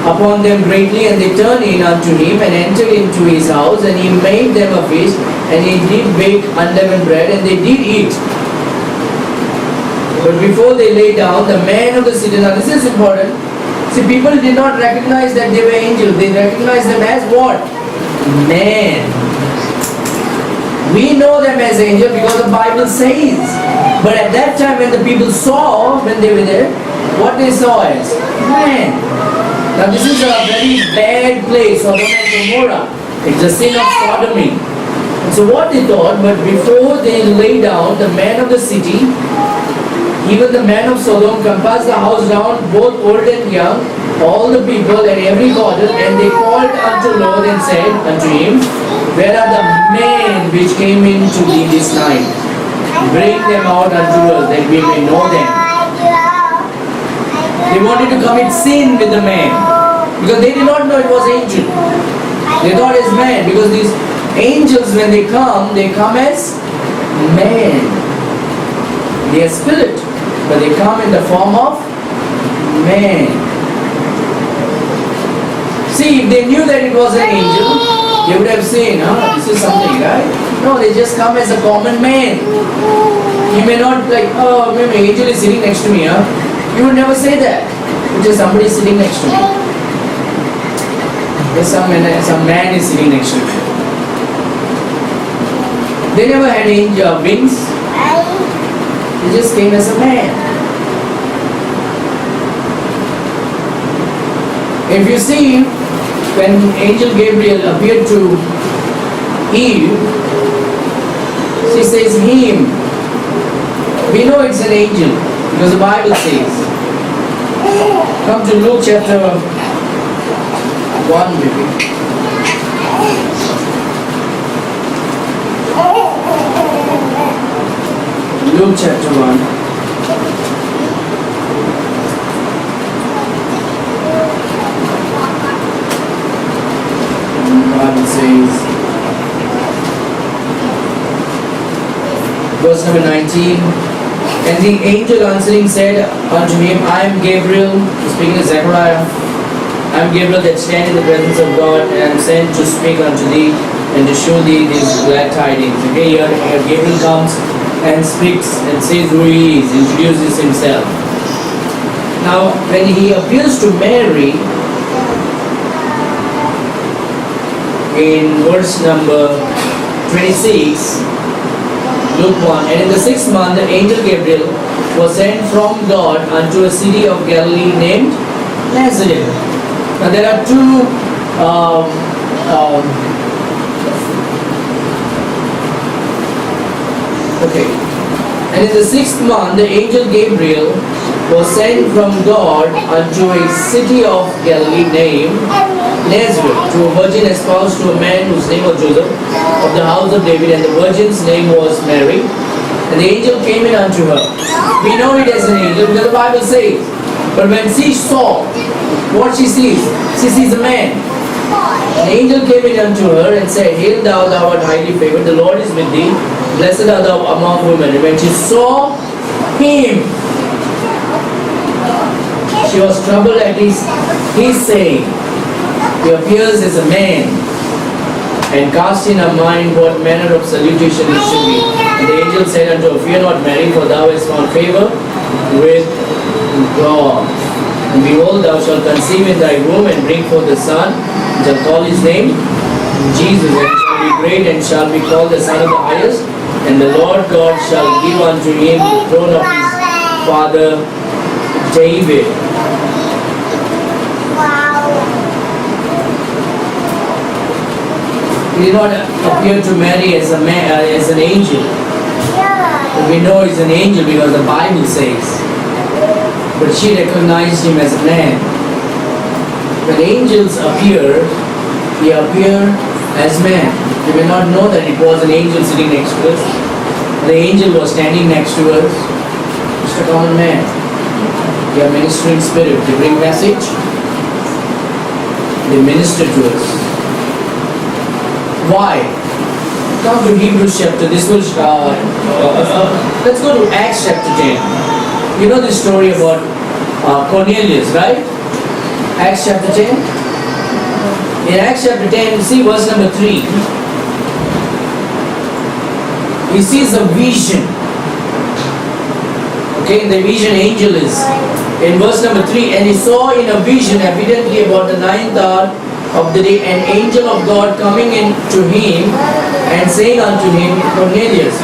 upon them greatly, and they turned in unto him, and entered into his house, and he made them a feast, and he did bake unleavened bread, and they did eat. But before they lay down, the man of the city, now this is important. See, people did not recognize that they were angels. They recognized them as what? Men. We know them as angels because the Bible says. But at that time when the people saw, when they were there, what they saw as? Men. Now this is a very bad place, Sodom and Gomorrah. It's the sin of sodomy. And so what they thought, but before they lay down, the man of the city, even the man of Sodom, compassed the house round, both old and young, all the people and every quarter, and they called unto Lot and said unto him, Where are the men which came in to thee this night? Bring them out unto us, that we may know them. They wanted to commit sin with the man, because they did not know it was angel. They thought it's man, because these angels, when they come as men. They are spirit, but they come in the form of man. See, if they knew that it was an angel, they would have seen, this is something, right? No, they just come as a common man. You may not maybe angel is sitting next to me, You would never say that. It's just somebody sitting next to me. There's some man is sitting next to me. They never had angel wings. He just came as a man. If you see, when angel Gabriel appeared to Eve, she says him. We know it's an angel because the Bible says. Come to Luke chapter 1 maybe. Luke chapter 1. The Bible says, verse number 19, and the angel answering said unto him, I am Gabriel, speaking to Zechariah, I am Gabriel that stand in the presence of God, and I am sent to speak unto thee and to show thee these glad tidings. Okay, here Gabriel comes and speaks and says who he is, introduces himself. Now, when he appears to Mary, in verse number 26, Luke 1, and in the 6th month, the angel Gabriel was sent from God unto a city of Galilee named Nazareth. Now there are two okay. And in the 6th month, the angel Gabriel was sent from God unto a city of Galilee named Nazareth, to a virgin espoused to a man whose name was Joseph, of the house of David, and the virgin's name was Mary. And the angel came in unto her. We know it as an angel because the Bible says. But when she saw what she sees a man. The angel came in unto her and said, Hail thou, thou art highly favored, the Lord is with thee, blessed art thou among women. And when she saw him, she was troubled at his saying. He appears as a man, and cast in her mind what manner of salutation it should be. And the angel said unto her, Fear not, Mary, for thou hast found favor with God. And behold, thou shalt conceive in thy womb, and bring forth a son, and shalt call his name Jesus, and shall be great, and shall be called the Son of the Highest. And the Lord God shall give unto him the throne of his father David. He did not appear to Mary as an angel. But we know he's an angel because the Bible says. But she recognized him as a man. When angels appear, they appear as man. You may not know that it was an angel sitting next to us. The angel was standing next to us. Just a common man. They are ministering spirit. They bring message. They minister to us. Why? Come to Hebrews chapter. Let's go to Acts chapter 10. You know the story about Cornelius, right? Acts chapter 10. In Acts chapter 10, you see verse number 3. He sees a vision. Okay, the vision angel is in verse number 3. And he saw in a vision, evidently about the 9th hour of the day, an angel of God coming in to him and saying unto him, Cornelius.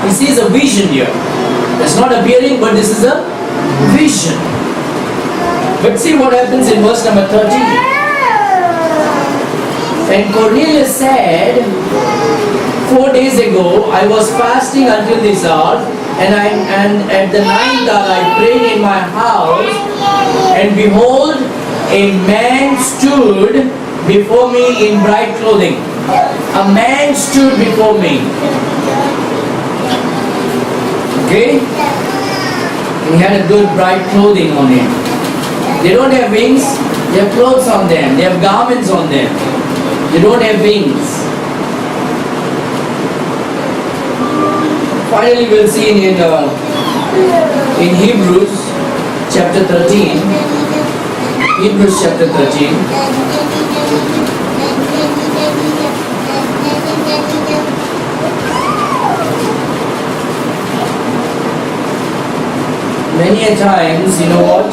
He sees a vision here. It's not appearing, but this is a vision. But see what happens in verse number 13. And Cornelius said, 4 days ago I was fasting until this hour, and at the 9th hour I prayed in my house, and behold, a man stood before me in bright clothing. A man stood before me. Okay? He had a good bright clothing on him. They don't have wings, they have clothes on them, they have garments on them. They don't have wings. Finally we'll see in Hebrews chapter 13. Hebrews chapter 13. Many a times, you know what?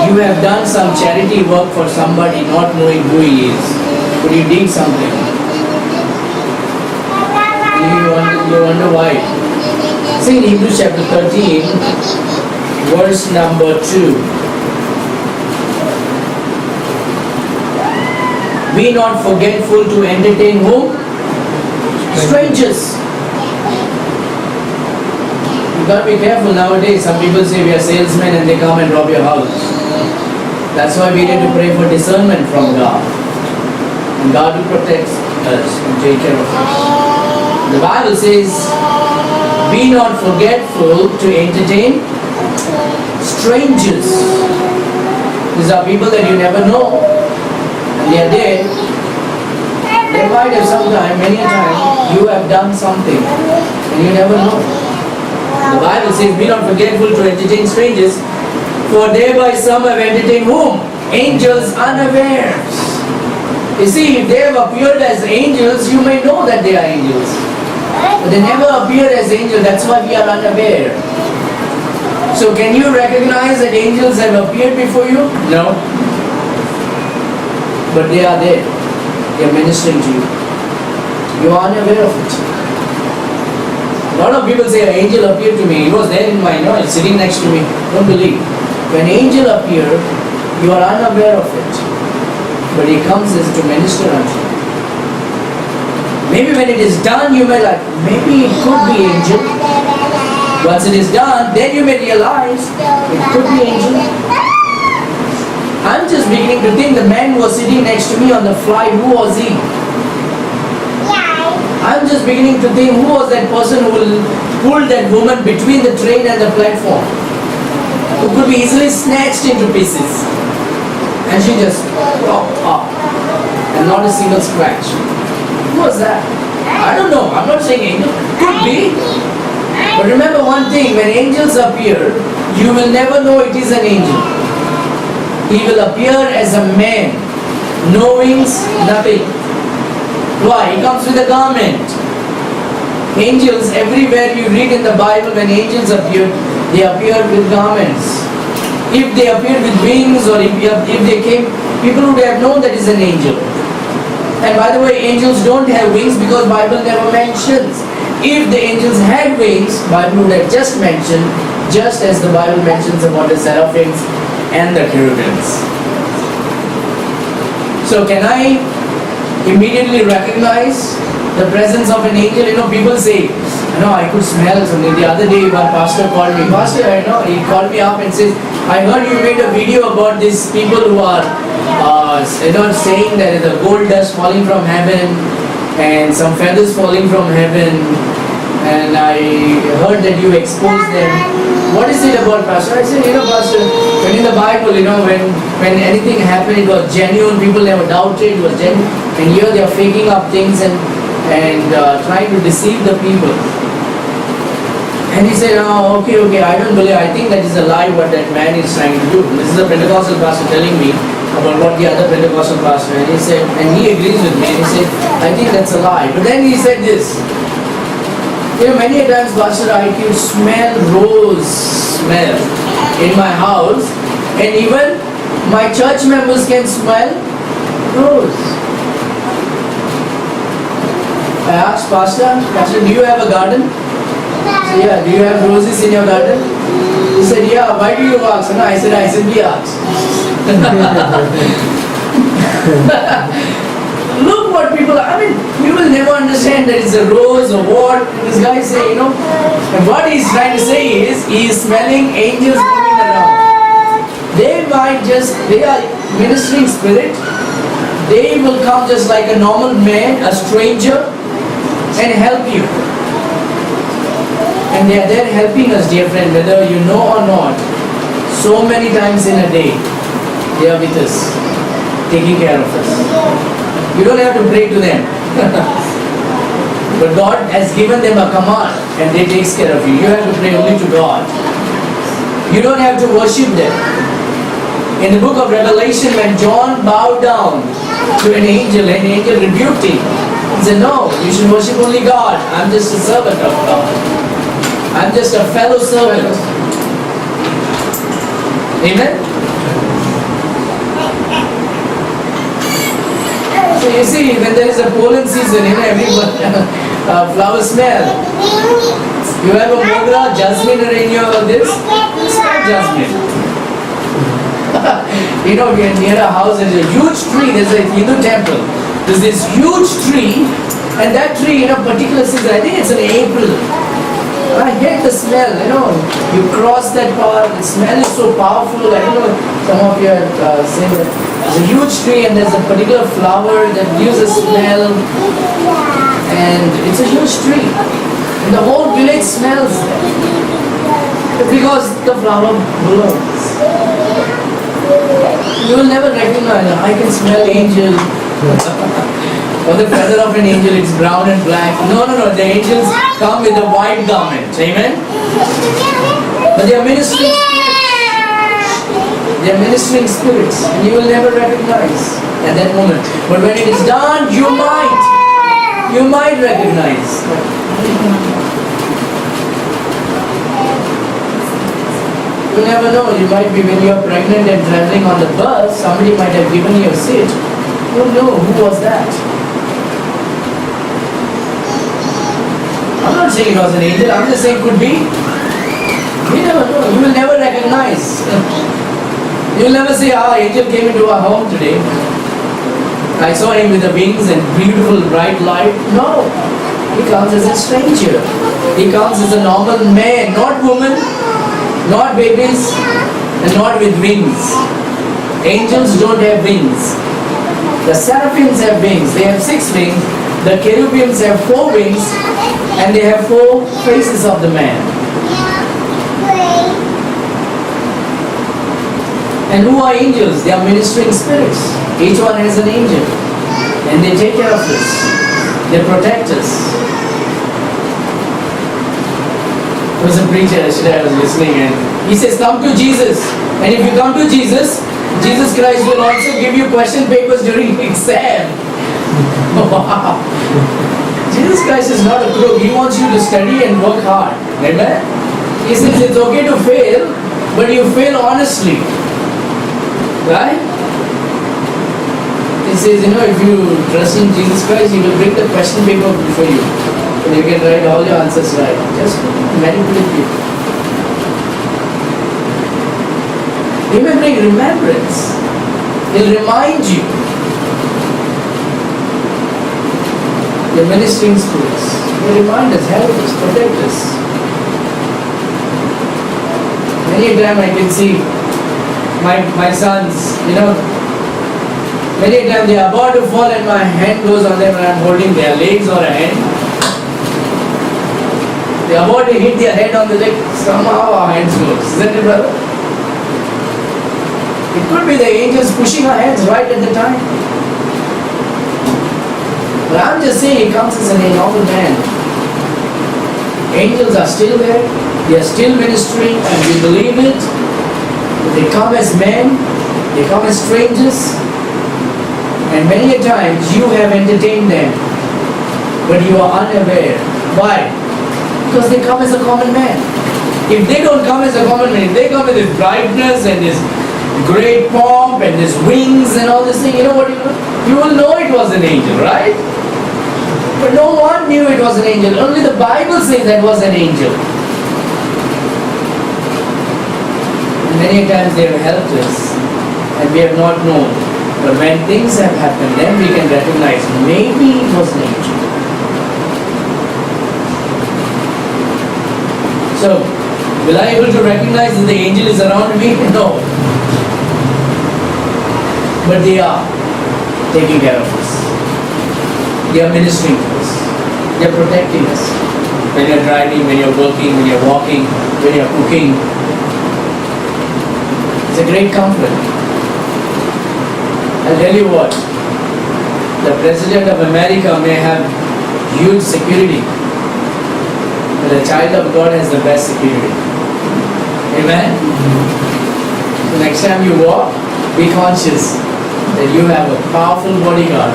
You have done some charity work for somebody not knowing who he is. But you did something. You wonder why. See in Hebrews chapter 13, verse number 2. Be not forgetful to entertain whom? Strangers. You got to be careful nowadays. Some people say we are salesmen and they come and rob your house. That's why we need to pray for discernment from God. And God will protect us and take care of us. The Bible says, be not forgetful to entertain strangers. These are people that you never know. And they are there. They might have sometime, many a time, you have done something and you never know. The Bible says, be not forgetful to entertain strangers, for thereby some have entertained whom? Angels unawares. You see, if they have appeared as angels, you may know that they are angels. But they never appear as angels, that's why we are unaware. So can you recognize that angels have appeared before you? No. But they are there. They are ministering to you. You are unaware of it. A lot of people say an angel appeared to me. He was there in my, he's sitting next to me. Don't believe. When angel appears, you are unaware of it. But he comes as to minister unto you. Maybe when it is done, you may like, maybe it could be angel. Once it is done, then you may realize it could be angel. I'm just beginning to think the man who was sitting next to me on the fly, who was he? I'm just beginning to think who was that person who pulled that woman between the train and the platform, who could be easily snatched into pieces, and she just popped up and not a single scratch. Who was that? I don't know. I'm not saying angel. Could be. But remember one thing, when angels appear, you will never know it is an angel. He will appear as a man, knowing nothing. Why? He comes with a garment. Angels, everywhere you read in the Bible, when angels appear, they appear with garments. If they appeared with wings, or if they came, people would have known that is an angel. And by the way, angels don't have wings because Bible never mentions. If the angels had wings, Bible would have just mentioned, just as the Bible mentions about the seraphims and the cherubims. So can I immediately recognize the presence of an angel? People say, I could smell something. The other day, one pastor called me. He called me up and says, I heard you made a video about these people who are, saying that the gold dust falling from heaven and some feathers falling from heaven. And I heard that you exposed them. What is it about, Pastor? I said, Pastor, when in the Bible, when anything happened, it was genuine. People never doubted. It was genuine. And here they are faking up things and trying to deceive the people. And he said, okay, I don't believe. I think that is a lie what that man is trying to do. This is a Pentecostal pastor telling me about what the other Pentecostal pastor. And he said, and he agrees with me. And he said, I think that's a lie. But then he said this. Many a times, Pastor, I can smell rose smell in my house, and even my church members can smell rose. I asked Pastor, do you have a garden? He said, yeah. Do you have roses in your garden? He said, yeah. Why do you ask? No, I said, I simply asked. Look what people never understand that it's a rose or what. This guy say, and what he's trying to say is, he is smelling angels moving around. They are ministering spirit. They will come just like a normal man, a stranger, and help you. And they are there helping us, dear friend, whether you know or not. So many times in a day, they are with us, taking care of us. You don't have to pray to them. But God has given them a command and they take care of you. You have to pray only to God. You don't have to worship them. In the book of Revelation, when John bowed down to an angel rebuked him. He said, no, you should worship only God. I'm just a servant of God. I'm just a fellow servant. Amen? So you see, when there is a pollen season, everyone flower smell. You have a mogra, jasmine in your this, smell jasmine. We are near a house, there's a huge tree, there's a Hindu temple. There's this huge tree, and that tree in a particular season, I think it's in April. I hate the smell, you cross that path, the smell is so powerful. I don't know, some of you are saying that there's a huge tree and there's a particular flower that gives a smell, and it's a huge tree. And the whole village smells because the flower blooms. You will never recognize it. I can smell angel. Or the feather of an angel, it's brown and black. No. The angels come with a white garment. Amen? But they are ministering spirits. They are ministering spirits. And you will never recognize at that moment. But when it is done, you might recognize. You never know. You might be, when you are pregnant and traveling on the bus, somebody might have given you a seat. You don't know who was that. I'm not saying it was an angel, I'm just saying could be. You never know, you will never recognize. You will never say, angel came into our home today. I saw him with the wings and beautiful bright light. No, he comes as a stranger. He comes as a normal man, not woman, not babies, and not with wings. Angels don't have wings. The seraphims have wings. They have 6 wings. The cherubims have 4 wings, and they have 4 faces of the man. And who are angels? They are ministering spirits. Each one has an angel. And they take care of us. They protect us. There was a preacher yesterday I was listening, and he says, come to Jesus. And if you come to Jesus, Jesus Christ will also give you question papers during exam. Wow. Jesus Christ is not a crook. He wants you to study and work hard. Amen? He says it's okay to fail, but you fail honestly. Right? He says, if you trust in Jesus Christ, He will bring the question paper before you. And you can write all your answers right. Just manipulate people. He may bring remembrance. He'll remind you. Your ministering spirits. They remind us, help us, protect us. Many a time I can see my sons, many a time they are about to fall and my hand goes on them and I'm holding their legs or a hand. They are about to hit their head on the leg, somehow our hands go. Isn't it, brother? It could be the angels pushing our hands right at the time. But I'm just saying, He comes as a normal man. Angels are still there, they are still ministering, and we believe it. They come as men, they come as strangers, and many a times you have entertained them, but you are unaware. Why? Because they come as a common man. If they don't come as a common man, if they come with this brightness and this great pomp and this wings and all this thing, you know what you do? You will know it was an angel, right? But no one knew it was an angel. Only the Bible says that was an angel. And many times they are helpless and we have not known. But when things have happened, then we can recognize maybe it was an angel. So, will I be able to recognize that the angel is around me? No. But they are taking care of us. They are ministering to us. They are protecting us. When you are driving, when you are working, when you are walking, when you are cooking. It's a great comfort. I'll tell you what. The President of America may have huge security, but the child of God has the best security. Amen? So next time you walk, be conscious that you have a powerful bodyguard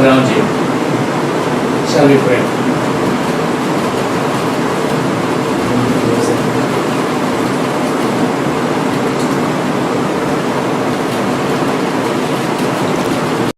around you. Shall we pray?